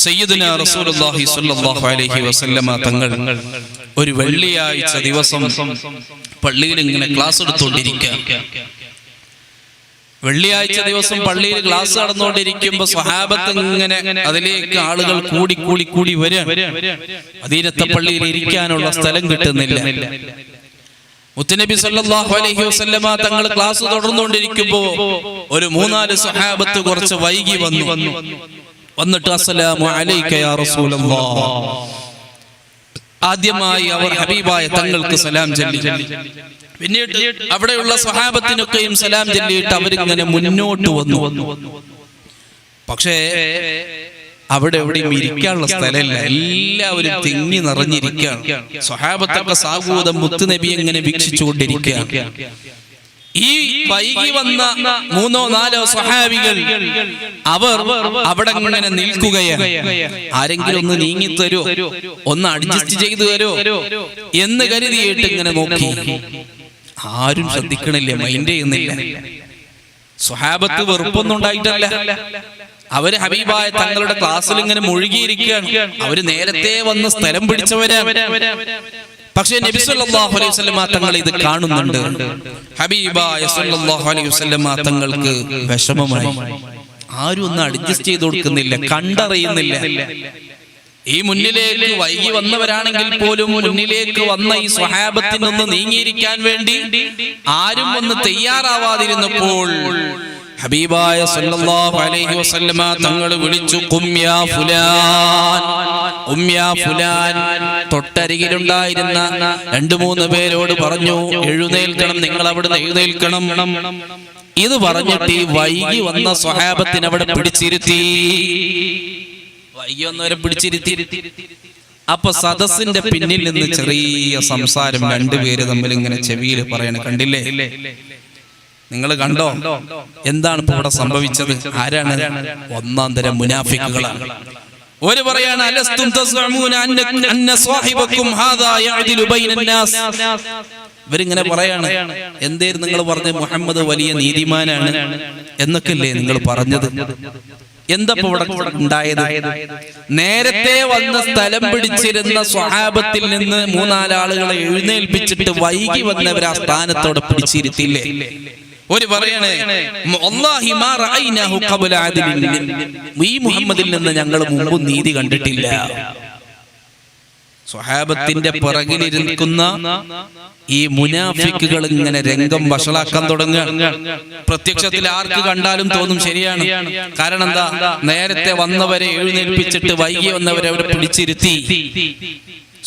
സയ്യിദുനാ റസൂലുള്ളാഹി സ്വല്ലല്ലാഹു അലൈഹി വസല്ലമ തങ്ങൾ ഒരു വെള്ളിയാഴ്ച ദിവസം പള്ളിയിൽ ഇങ്ങനെ ക്ലാസ് എടുത്തുകൊണ്ടിരിക്കുക. വെള്ളിയാഴ്ച ദിവസം പള്ളിയിൽ ക്ലാസ് നടന്നുകൊണ്ടിരിക്കുമ്പോ സ്വഹാബത്ത് ഇങ്ങനെ അതിലേക്ക് ആളുകൾ കൂടി കൂടി കൂടി വരിക. മദീനത്തെ പള്ളിയിൽ ഇരിക്കാനുള്ള സ്ഥലം കിട്ടുന്നില്ല. മുത്തുനബി സല്ലല്ലാഹു അലൈഹി വസല്ലമ തങ്ങൾ ക്ലാസ് തുടർന്നുകൊണ്ടിരിക്കുമ്പോ ഒരു 3-4 സ്വഹാബത്ത് കുറച്ച് വൈകി വന്നിട്ട് അസ്സലാമു അലൈക യാ റസൂലല്ലാഹ്, ആദ്യമായി അവർ ഹബീബായ തങ്ങൾക്ക് സലാം ചൊല്ലി. പിന്നീട് അവിടെയുള്ള സ്വഹാബത്തിനൊക്കെയും സലാം ചൊല്ലിയിട്ട് അവരിങ്ങനെ മുന്നോട്ട് വന്നു. പക്ഷേ അവിടെ എവിടെയും ഇരിക്കാനുള്ള സ്ഥലമില്ല, എല്ലാവരും തിങ്ങി നിറഞ്ഞിരിക്കുകയാണ്. സ്വഹാബത്തൊക്കെ സാഗൂതം മുത്തുനബി ഇങ്ങനെ വീക്ഷിച്ചുകൊണ്ടിരിക്കുകയാണ്. ഈ വൈകി വന്ന 3-4 സ്വഹാബികൾ അവർ അവിടെ ഇങ്ങനെ നിൽക്കുകയാണ്. ആരെങ്കിലും ഒന്ന് നീങ്ങിത്തരോ, ഒന്ന് അഡ്ജസ്റ്റ് ചെയ്തു തരോ എന്ന് കരുതിയിട്ട് ഇങ്ങനെ നോക്കി. ആരും ശ്രദ്ധിക്കണില്ല, മൈൻഡ് ചെയ്യുന്നില്ല. സ്വഹാബത്ത് വെറുപ്പൊന്നും ഉണ്ടായിട്ടല്ല, അവര് ഹബീബായ തങ്ങളുടെ ക്ലാസ്സിൽ ഇങ്ങനെ മുഴുകിയിരിക്കുകയാണ്. അവര് നേരത്തെ വന്ന് സ്ഥലം പിടിച്ചവരാണ്. പക്ഷേ നബി സല്ലല്ലാഹു അലൈഹി വസല്ലമ തങ്ങൾ ഇത് കാണുന്നുണ്ട്. ഹബീബായ സല്ലല്ലാഹു അലൈഹി വസല്ലമ തങ്ങൾക്ക് വിഷമമായി. ആരും ഒന്ന് അഡ്ജസ്റ്റ് ചെയ്ത് കൊടുക്കുന്നില്ല, കണ്ടറിയുന്നില്ല. ഈ മുന്നിലേക്ക് വൈകി വന്നവരാണെങ്കിൽ പോലും മുന്നിലേക്ക് വന്ന ഈ സ്വഹാബത്തിനൊന്ന് നീങ്ങിയിരിക്കാൻ വേണ്ടി ആരും ഒന്ന് തയ്യാറാവാതിരുന്നപ്പോൾ ഹബീബായ സല്ലല്ലാഹു അലൈഹി വസല്ലമ തങ്ങൾ വിളിച്ചു, ഖും യാ ഫുലാൻ, ഖും യാ ഫുലാൻ. തൊട്ടരികിലുണ്ടായിരുന്ന 2-3 പേരോട് പറഞ്ഞു, എഴുന്നേൽക്കണം, നിങ്ങൾ അവിടുന്ന് എഴുന്നേൽക്കണം. ഇത് പറഞ്ഞിട്ട് ഈ വൈകി വന്ന സ്വഹാബത്തിനെ അവിടെ പിടിച്ചിരുത്തി. വൈകി വന്നവരെ പിടിച്ചിരുത്തി. അപ്പൊ സദസ്സിന്റെ പിന്നിൽ നിന്ന് ചെറിയ സംസാരം 2 പേര് തമ്മിൽ ഇങ്ങനെ ചെവിയിൽ പറയണ കണ്ടില്ലേ? നിങ്ങൾ കണ്ടോ? എന്താണ് ഇപ്പൊ ഇവിടെ സംഭവിച്ചത്? ആരാണ്? ഒന്നാം തരം മുനാഫിക്കുകളാണ്. ഒരു പറയാണ്, അലസ്തും തസ്ഉമൂന അന്ന സ്വഹിബകും ഹാദാ യഅദിലു ബൈനന്നാസ്. ഇവരിങ്ങനെ പറയാണ്, എന്തേലും നിങ്ങൾ പറഞ്ഞ മുഹമ്മദ് വലിയ നീതിമാനാണ് എന്നൊക്കെയല്ലേ നിങ്ങൾ പറഞ്ഞത്? എന്താ ഇവിടെ ഉണ്ടായത്? നേരത്തെ വന്ന സ്ഥലം പിടിച്ചിരുന്ന സ്വഹാബത്തിൽ നിന്ന് 3-4 ആളുകളെ എഴുന്നേൽപ്പിച്ചിട്ട് വൈകി വന്നവർ ആ സ്ഥാനത്തോടെ പിടിച്ചിരുത്തില്ലേ? ഒരു പറയണേ, വല്ലാഹി മാ റഅയ്നാഹു ഖബല അദ്ലിൻ, ഈ മുഹമ്മദിൽ നിന്ന് ഞങ്ങൾ മുമ്പ് നീതി കണ്ടിട്ടില്ല. സ്വഹാബത്തിന്റെ പിറകിലിരിക്കുന്ന ഈ മുനാഫിക്കുകൾ ഇങ്ങനെ രംഗം വഷളാക്കാൻ തുടങ്ങുക. പ്രത്യക്ഷത്തിൽ ആർക്ക് കണ്ടാലും തോന്നും ശരിയാണ്. കാരണം എന്താ? നേരത്തെ വന്നവരെ എഴുന്നേൽപ്പിച്ചിട്ട് വൈകി വന്നവരെ അവിടെ പിടിച്ചിരുത്തി.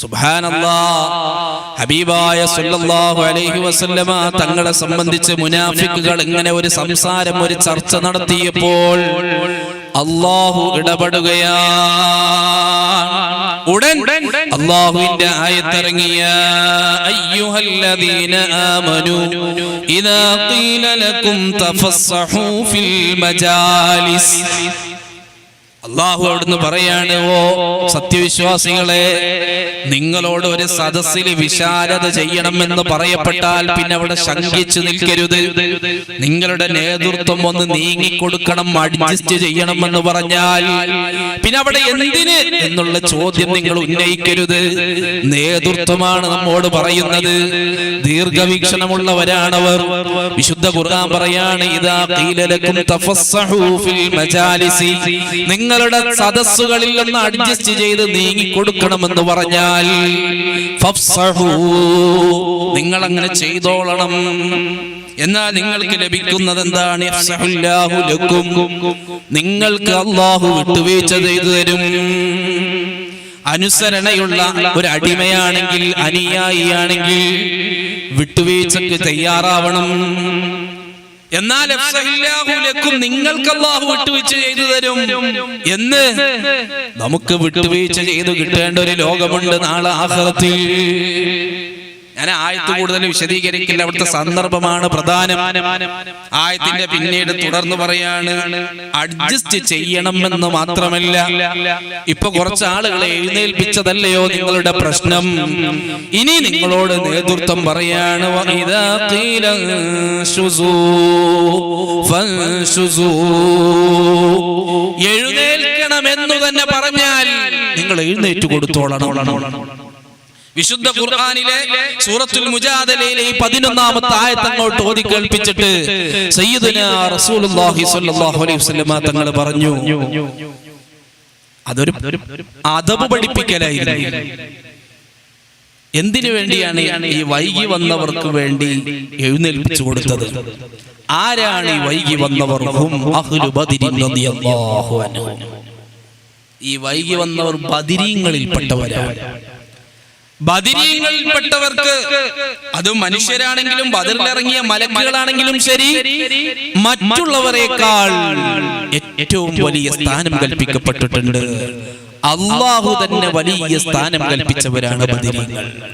സുബ്ഹാനല്ലാഹ്, ഹബീബായ സല്ലല്ലാഹു അലൈഹി വസല്ലമ തങ്ങളെ സംബന്ധിച്ച് മുനാഫിക്കുകൾ ഇങ്ങനെ ഒരു സംസാരം, ഒരു ചർച്ച നടത്തിയപ്പോൾ അല്ലാഹു ഇടപെടുകയാണ്. ഉടൻ അല്ലാഹുവിന്റെ ആയത്തിറങ്ങിയ, അയ്യുഹല്ലദീന ആമനൂ ഇദാ ഖീല ലക്കും തഫസ്സഹൂ ഫിൽ മജാലിസ്. അല്ലാഹു അവിടുന്ന് പറയാണ്, ഓ സത്യവിശ്വാസികളെ, നിങ്ങളോട് ഒരു സദസ്സിൽ വിശാലത ചെയ്യണമെന്ന് പറയപ്പെട്ടാൽ പിന്നെ അവിടെ ശങ്കിച്ചു നിൽക്കരുത്. നിങ്ങളുടെ നേതൃത്വം ഒന്ന് നീങ്ങിക്കൊടുക്കണം, അഡ്ജസ്റ്റ് ചെയ്യണമെന്ന് പറഞ്ഞാൽ പിന്നെ അവിടെ എന്തിന് എന്നുള്ള ചോദ്യം നിങ്ങൾ ഉന്നയിക്കരുത്. നേതൃത്വമാണ് നമ്മോട് പറയുന്നത്. ദീർഘവീക്ഷണമുള്ളവരാണവർ. വിശുദ്ധ ഖുർആൻ പറയാണ്, ഇദാ ഖീല ലക്കും തഫസ്സഹൂ ഫിൽ മജാലിസി, നിങ്ങളുടെ സദസ്സുകളിൽ ഒന്ന് അഡ്ജസ്റ്റ് ചെയ്ത് നീങ്ങിക്കൊടുക്കണമെന്ന് പറഞ്ഞാൽ ഫഫ്സഹൂ, നിങ്ങൾ അങ്ങനെ ചെയ്തോളണം. എന്നാൽ നിങ്ങൾക്ക് ലഭിക്കുന്നത് എന്താണ്? യഫ്സഹുല്ലാഹു ലക്കും, നിങ്ങൾക്ക് അല്ലാഹു വിട്ടുവീഴ്ച ചെയ്തു തരും. അനുസരണയുള്ള ഒരു അടിമയാണെങ്കിൽ, അനുയായിയാണെങ്കിൽ വിട്ടുവീഴ്ചക്ക് തയ്യാറാവണം. എന്നാൽ നിങ്ങൾക്ക് അല്ലാഹു വിട്ടുവീഴ്ച ചെയ്തു തരും എന്ന് നമുക്ക് വിട്ടുവീഴ്ച ചെയ്തു കിട്ടേണ്ട ഒരു ലോകമുണ്ട് നാളെ ആഖിറത്തിൽ. ഞാൻ ആയത്ത് കൂടുതൽ വിശദീകരിക്കില്ല, അവിടുത്തെ സന്ദർഭമാണ് പ്രധാനം. ആയത്തിന്റെ പിന്നീട് തുടർന്ന് പറയാണ്, അഡ്ജസ്റ്റ് ചെയ്യണമെന്ന് മാത്രമല്ല, ഇപ്പൊ കുറച്ച് ആളുകളെ എഴുന്നേൽപ്പിച്ചതല്ലയോ നിങ്ങളുടെ പ്രശ്നം, ഇനി നിങ്ങളോട് നേതൃത്വം പറയാണ്, എഴുന്നേൽക്കണമെന്നു തന്നെ പറഞ്ഞാൽ നിങ്ങൾ എഴുന്നേറ്റ് കൊടുത്തോളണം. വിശുദ്ധ ഖുർആനിലെ സൂറത്തുൽ മുജാദലയിലെ ഈ 11ാമത്തെ ആയത്ത് അങ്ങോട്ട് ഓതി കേൾപ്പിച്ചിട്ട് സയ്യിദുനാ റസൂലുള്ളാഹി സ്വല്ലല്ലാഹു അലൈഹി വസല്ലം തങ്ങൾ പറഞ്ഞു, അതൊരു അദബ് പഠിപ്പിക്കലായിരുന്നു. എന്തിനു വേണ്ടിയാണ് ഈ വൈകി വന്നവർക്ക് വേണ്ടി എഴുന്നേൽപ്പിച്ചു കൊടുത്തത്? ആരാണ് ഈ വൈകി വന്നവർ? അഹ്ലു ബദരിൻ റളിയല്ലാഹു അൻഹു. ഈ വൈകി വന്നവർ ബദരീങ്ങളിൽപ്പെട്ടവരാണ്. ബദരീങ്ങളിൽപ്പെട്ടവർക്ക്, അത് മനുഷ്യരാണെങ്കിലും ബദറിലിറങ്ങിയ മലക്കുകളാണെങ്കിലും ശരി, മറ്റുള്ളവരെക്കാൾ ഏറ്റവും വലിയ സ്ഥാനം കൽപ്പിക്കപ്പെട്ടിട്ടുണ്ട്. അല്ലാഹു തന്നെ വലിയ സ്ഥാനം കൽപ്പിച്ചവരാണ് ബദരീങ്ങൾ.